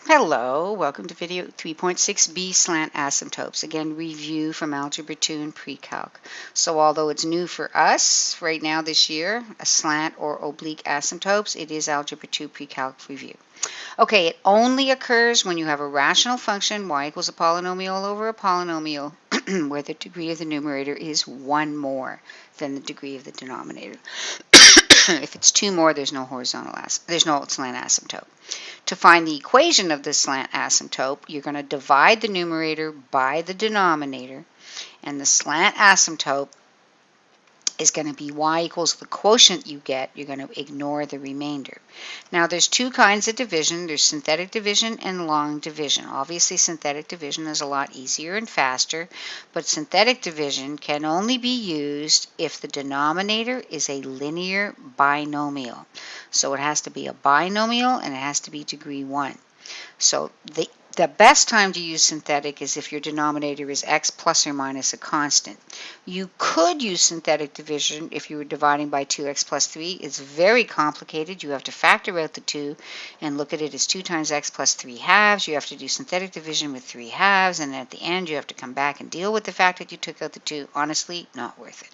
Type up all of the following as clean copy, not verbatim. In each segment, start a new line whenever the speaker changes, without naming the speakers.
Hello, welcome to video 3.6b Slant Asymptotes. Again, review from Algebra 2 and Pre-Calc. So although it's new for us right now this year, a slant or oblique asymptotes, it is Algebra 2 Pre-Calc review. Okay, it only occurs when you have a rational function, y equals a polynomial over a polynomial, where the degree of the numerator is 1 more than the degree of the denominator. If it's 2 more, there's no slant asymptote. To find the equation of the slant asymptote, you're going to divide the numerator by the denominator, and the slant asymptote is going to be y equals the quotient you get. You're going to ignore the remainder. Now, there's two kinds of division. There's synthetic division and long division. Obviously, synthetic division is a lot easier and faster, but synthetic division can only be used if the denominator is a linear binomial. So it has to be a binomial, and it has to be degree 1. So the best time to use synthetic is if your denominator is x plus or minus a constant. You could use synthetic division if you were dividing by 2x plus 3. It's very complicated. You have to factor out the 2 and look at it as 2 times x plus 3 halves. You have to do synthetic division with 3 halves, and at the end you have to come back and deal with the fact that you took out the 2. Honestly, not worth it.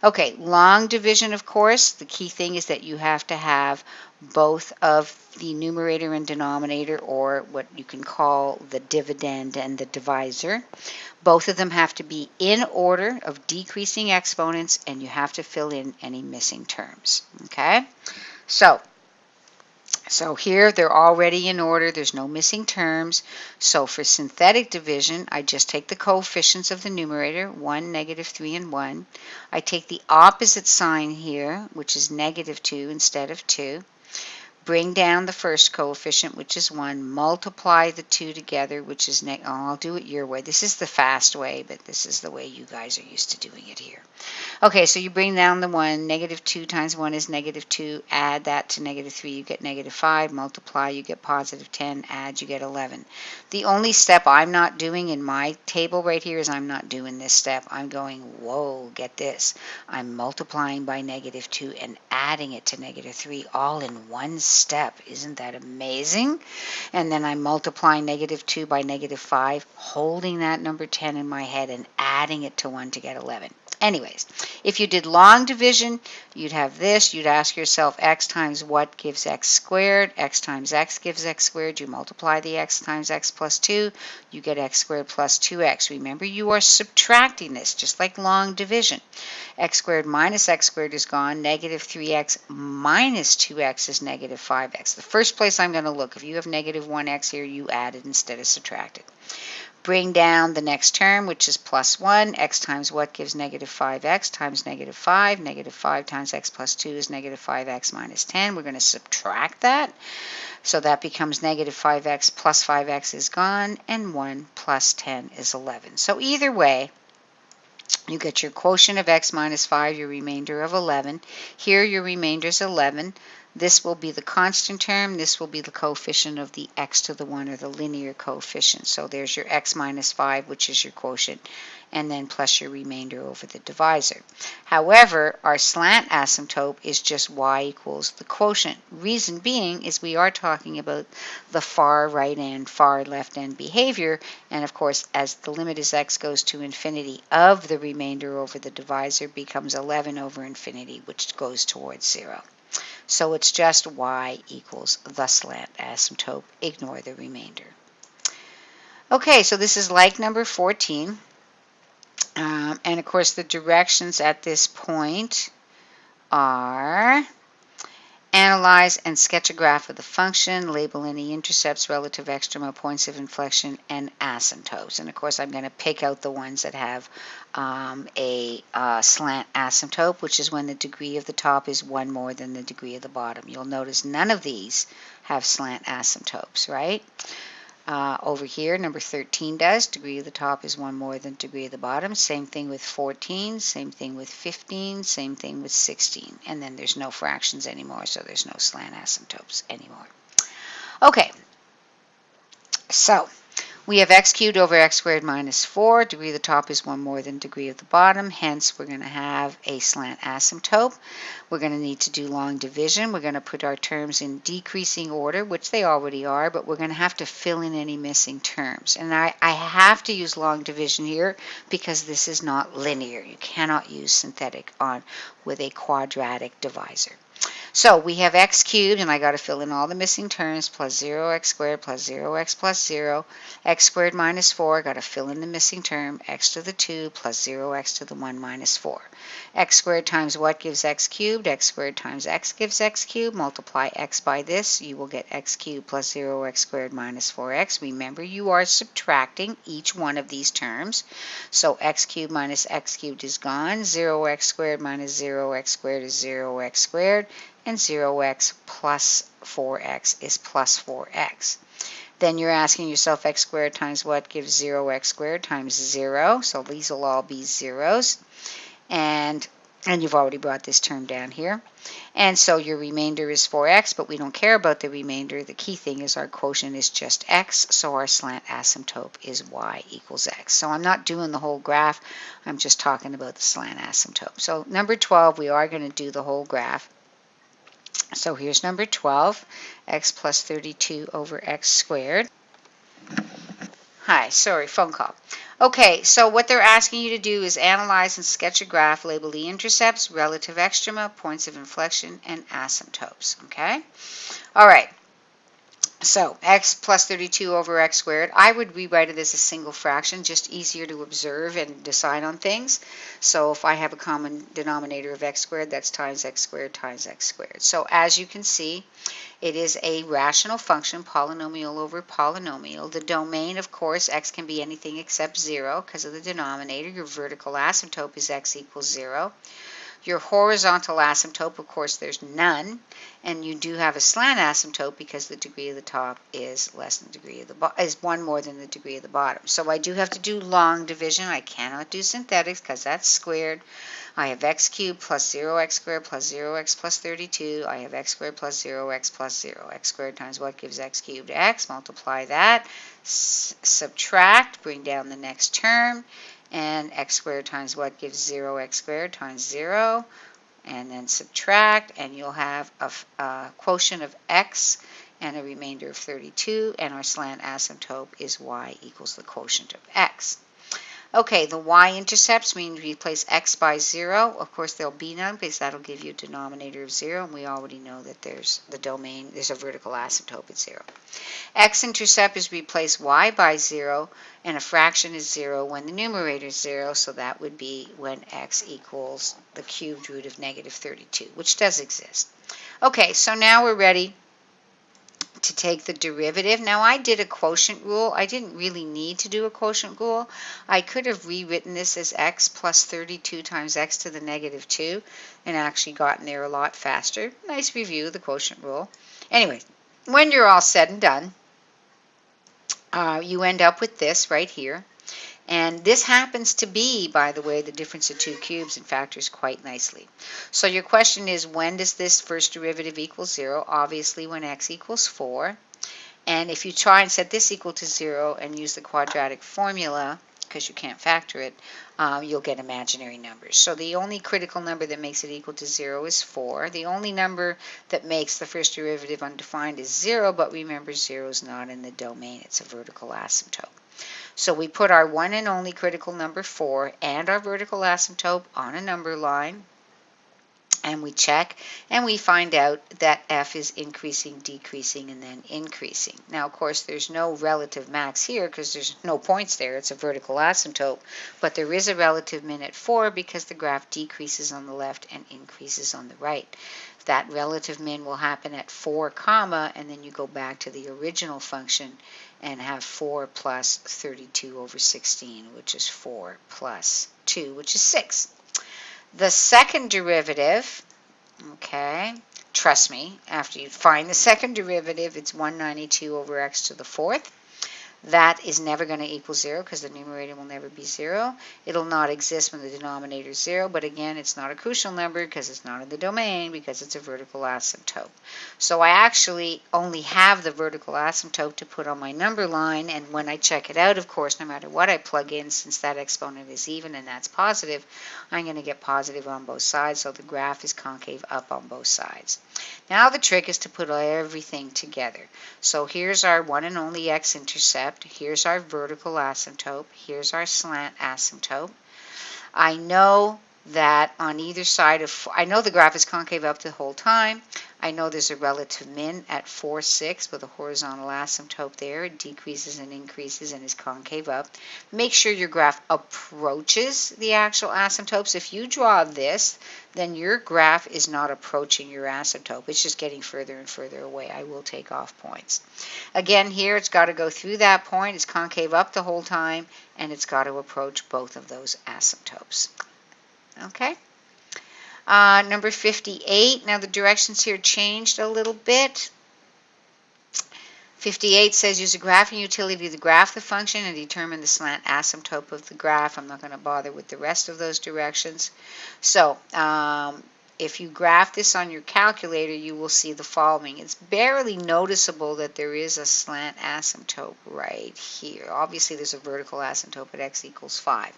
Okay, long division, of course, the key thing is that you have to have both of the numerator and denominator, or what you can call the dividend and the divisor. Both of them have to be in order of decreasing exponents, and you have to fill in any missing terms. Okay, so here they're already in order. There's no missing terms. So for synthetic division, I just take the coefficients of the numerator, 1, negative 3, and 1. I take the opposite sign here, which is negative 2 instead of 2. Bring down the first coefficient, which is 1. Multiply the 2 together, which is I'll do it your way. This is the fast way, but this is the way you guys are used to doing it here. Okay, so you bring down the 1. Negative 2 times 1 is negative 2. Add that to negative 3, you get negative 5. Multiply, you get positive 10. Add, you get 11. The only step I'm not doing in my table right here is I'm not doing this step. I'm going, whoa, get this. I'm multiplying by negative 2 and adding it to negative 3 all in one step. Isn't that amazing? And then I'm multiplying negative 2 by negative 5, holding that number 10 in my head and adding it to 1 to get 11. Anyways, if you did long division, you'd have this. You'd ask yourself, x times what gives x squared? X times x gives x squared. You multiply the x times x plus 2. You get x squared plus 2x. Remember, you are subtracting this, just like long division. X squared minus x squared is gone. Negative 3x minus 2x is negative 5x. The first place I'm going to look, if you have negative 1x here, you add it instead of subtract it. Bring down the next term, which is plus 1. X times what gives negative 5x times negative 5. Negative 5 times x plus 2 is negative 5x minus 10. We're going to subtract that. So that becomes negative 5x plus 5x is gone, and 1 plus 10 is 11. So either way, you get your quotient of x minus 5, your remainder of 11. Here your remainder is 11. This will be the constant term. This will be the coefficient of the x to the 1, or the linear coefficient. So there's your x minus 5, which is your quotient, and then plus your remainder over the divisor. However, our slant asymptote is just y equals the quotient. Reason being is we are talking about the far right and far left end behavior, and of course, as the limit as x goes to infinity of the remainder over the divisor becomes 11 over infinity, which goes towards 0. So it's just y equals the slant asymptote. Ignore the remainder. Okay, so this is like number 14. And of course, the directions at this point are analyze and sketch a graph of the function, label any intercepts, relative extrema, points of inflection, and asymptotes. And of course, I'm going to pick out the ones that have a slant asymptote, which is when the degree of the top is 1 more than the degree of the bottom. You'll notice none of these have slant asymptotes, right? Over here, number 13 does. Degree of the top is 1 more than degree of the bottom. Same thing with 14, same thing with 15, same thing with 16. And then there's no fractions anymore, so there's no slant asymptotes anymore. Okay, so We have x cubed over x squared minus 4. Degree of the top is 1 more than degree of the bottom. Hence, we're going to have a slant asymptote. We're going to need to do long division. We're going to put our terms in decreasing order, which they already are, but we're going to have to fill in any missing terms. And I have to use long division here because this is not linear. You cannot use synthetic on with a quadratic divisor. So we have x cubed, and I got to fill in all the missing terms, plus 0x squared plus 0x plus 0, x squared minus 4, I got to fill in the missing term, x to the 2 plus 0x to the 1 minus 4. X squared times what gives x cubed? X squared times x gives x cubed. Multiply x by this, you will get x cubed plus 0x squared minus 4x. Remember, you are subtracting each one of these terms. So x cubed minus x cubed is gone. 0x squared minus 0x squared is 0x squared. And 0x plus 4x is plus 4x. Then you're asking yourself x squared times what gives 0x squared times 0. So these will all be zeros. And you've already brought this term down here. And so your remainder is 4x, but we don't care about the remainder. The key thing is our quotient is just x, so our slant asymptote is y equals x. So I'm not doing the whole graph. I'm just talking about the slant asymptote. So number 12, we are going to do the whole graph. So here's number 12, x plus 32 over x squared. Hi, sorry, phone call. Okay, so what they're asking you to do is analyze and sketch a graph, label the intercepts, relative extrema, points of inflection, and asymptotes. Okay? All right. So x plus 32 over x squared, I would rewrite it as a single fraction, just easier to observe and decide on things. So if I have a common denominator of x squared, that's times x squared times x squared. So as you can see, it is a rational function, polynomial over polynomial. The domain, of course, x can be anything except 0 because of the denominator. Your vertical asymptote is x equals 0. Your horizontal asymptote, of course, there's none, and you do have a slant asymptote because the degree of the top is less than the degree of the is 1 more than the degree of the bottom. So I do have to do long division. I cannot do synthetics because that's squared. I have x cubed plus 0x squared plus 0x plus 32. I have x squared plus 0x plus 0. X squared times what gives x cubed? X. Multiply that. Subtract. Bring down the next term. And x squared times what gives 0x squared times 0, and then subtract, and you'll have a quotient of x and a remainder of 32, and our slant asymptote is y equals the quotient of x. Okay, the y-intercepts mean we replace x by 0. Of course, there'll be none because that'll give you a denominator of 0, and we already know that there's the domain, there's a vertical asymptote at 0. X-intercept is replace y by 0, and a fraction is 0 when the numerator is 0, so that would be when x equals the cubed root of negative 32, which does exist. Okay, so now we're ready to take the derivative. Now I did a quotient rule. I didn't really need to do a quotient rule. I could have rewritten this as x plus 32 times x to the negative 2 and actually gotten there a lot faster. Nice review of the quotient rule. Anyway, when you're all said and done, you end up with this right here. And this happens to be, by the way, the difference of two cubes and factors quite nicely. So your question is, when does this first derivative equal 0? Obviously when x equals 4. And if you try and set this equal to 0 and use the quadratic formula, because you can't factor it, you'll get imaginary numbers. So the only critical number that makes it equal to 0 is 4. The only number that makes the first derivative undefined is 0, but remember 0 is not in the domain. It's a vertical asymptote. So we put our one and only critical number 4 and our vertical asymptote on a number line, and we check, and we find out that f is increasing, decreasing, and then increasing. Now, of course, there's no relative max here because there's no points there. It's a vertical asymptote, but there is a relative min at 4 because the graph decreases on the left and increases on the right. That relative min will happen at 4 comma, and then you go back to the original function and have 4 plus 32 over 16, which is 4 plus 2, which is 6. The second derivative, okay, trust me, after you find the second derivative, it's 192 over x to the 4th. That is never going to equal 0 because the numerator will never be 0. It'll not exist when the denominator is 0, but again, it's not a crucial number because it's not in the domain because it's a vertical asymptote. So I actually only have the vertical asymptote to put on my number line, and when I check it out, of course, no matter what I plug in, since that exponent is even and that's positive, I'm going to get positive on both sides, so the graph is concave up on both sides. Now the trick is to put everything together. So here's our one and only x-intercept. Here's our vertical asymptote. Here's our slant asymptote. I know that on either side of, I know the graph is concave up the whole time. I know there's a relative min at 4, 6 with a horizontal asymptote there. It decreases and increases and is concave up. Make sure your graph approaches the actual asymptotes. If you draw this, then your graph is not approaching your asymptote. It's just getting further and further away. I will take off points. Again, here it's got to go through that point. It's concave up the whole time, and it's got to approach both of those asymptotes. Okay? Number 58, now the directions here changed a little bit. 58 says use a graphing utility to graph the function and determine the slant asymptote of the graph. I'm not going to bother with the rest of those directions. So if you graph this on your calculator, you will see the following. It's barely noticeable that there is a slant asymptote right here. Obviously, there's a vertical asymptote at x equals 5.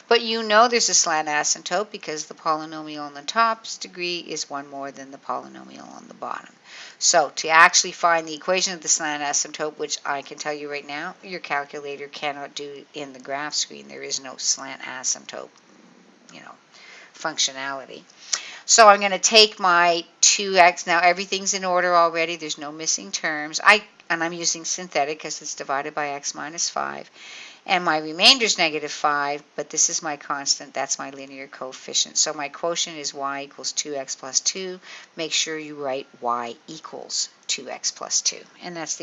But you know there's a slant asymptote because the polynomial on the top's degree is 1 more than the polynomial on the bottom. So to actually find the equation of the slant asymptote, which I can tell you right now, your calculator cannot do in the graph screen. There is no slant asymptote, functionality. So I'm going to take my 2x. Now everything's in order already. There's no missing terms. And I'm using synthetic because it's divided by x minus 5. And my remainder is negative 5, but this is my constant. That's my linear coefficient. So my quotient is y equals 2x plus 2. Make sure you write y equals 2x plus 2. And that's the